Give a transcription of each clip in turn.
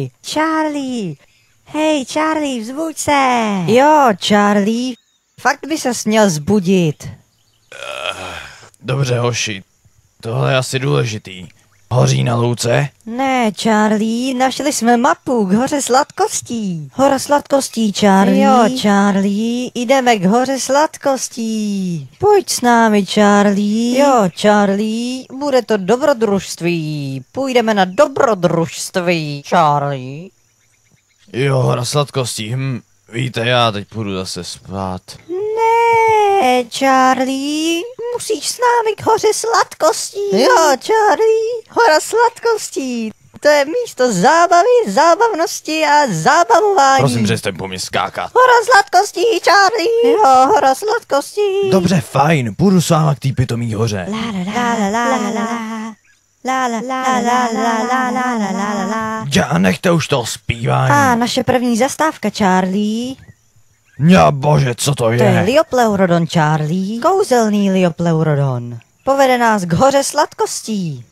Charlie! Charlie! Hej, Charlie, vzbuď se! Jo, Charlie, fakt by ses měl zbudit. Dobře, hoši, tohle je asi důležitý. Hoří na louce? Ne, Charlie, našli jsme mapu k hoře sladkostí. Hora sladkostí, Charlie. Jo, Charlie, jdeme k hoře sladkostí. Pojď s námi, Charlie. Jo, Charlie, bude to dobrodružství. Půjdeme na dobrodružství, Charlie. Jo, hora sladkostí, víte, já teď půjdu zase spát. Ne, Charlie, musíš s námi k hoře sladkostí. Jo, Charlie, hora sladkostí. To je místo zábavy, zábavnosti a zábavování. Prosím, přestaň po mě skákat. Hora sladkostí, Charlie. Jo, hora sladkostí. Dobře, fajn, půjdu s váma k té pitomý hoře. Já, nechte už toho zpívání. A naše první zastávka, Charlie. Já bože, co to je? To je Liopleurodon, Charlie. Kouzelný Liopleurodon. Povede nás k hoře sladkostí.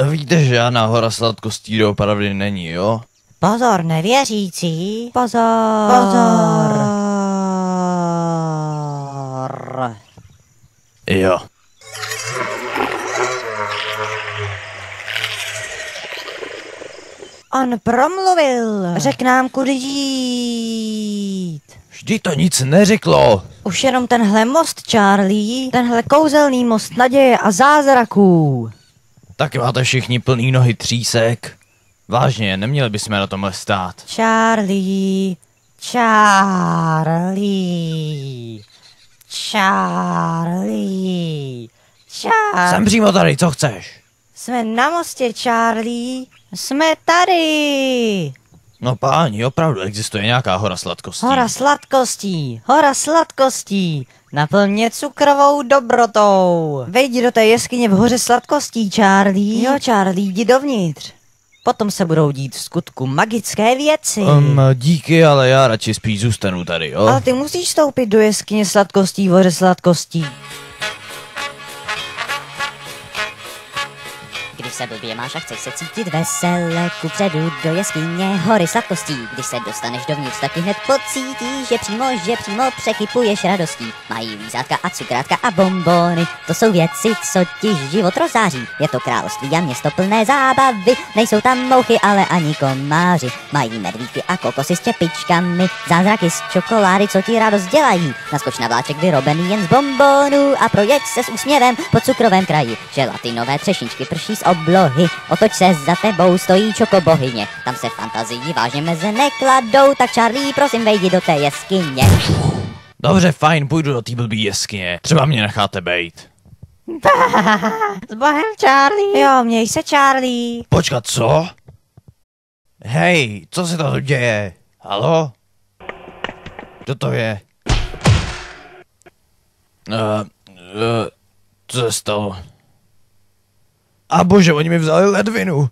Víte, že žádná hora sladkostí doopravdy není, jo? Pozor, nevěřící. Pozor. Pozor. Jo. On promluvil. Řekl nám, kudy jít. Vždy to nic neřeklo. Už jenom tenhle most, Charlie. Tenhle kouzelný most naděje a zázraků. Taky máte všichni plný nohy třísek. Vážně, neměli bychom na tomhle stát. Charlie. Charlie. Charlie. Charlie. Jsem přímo tady, co chceš? Jsme na mostě, Charlie. Jsme tady. No páni, opravdu existuje nějaká hora sladkostí. Hora sladkostí. Hora sladkostí. Naplň mě cukrovou dobrotou. Vejdi do té jeskyně v hoře sladkostí, Charlie. Jo, Charlie, jdi dovnitř. Potom se budou dít v skutku magické věci. Díky, ale já radši spíš zůstanu tady, jo? Ale ty musíš vstoupit do jeskyně sladkostí v hoře sladkostí. Když se blbě máš a chceš se cítit vesele, kupředu do jeskyně hory sladkostí. Když se dostaneš dovnitř, taky hned pocítíš, že přímo přechypuješ radostí. Mají lízátka a cukrátka a bonbony, to jsou věci, co ti život rozzáří. Je to království a město plné zábavy, nejsou tam mouchy, ale ani komáři. Mají medvídky a kokosy s čepičkami, zázraky z čokolády, co ti radost dělají. Naskoč na vláček vyrobený jen z bonbonů a projeď se s úsměvem po cukrovém kraji. Želatinové třešničky prší z oblohy, otoč se, za tebou stojí čokobohyně. Tam se fantazii vážně meze nekladou, tak Charlie, prosím, vejdi do té jeskyně. Dobře, fajn, půjdu do té blbý jeskyně. Třeba mě necháte bejt. S bohem, Charlie. Jo, měj se, Charlie. Počkat, co? Hej, co se tady děje? Haló? Kdo to je? Co se stalo? A bože, oni mi vzali ledvinu.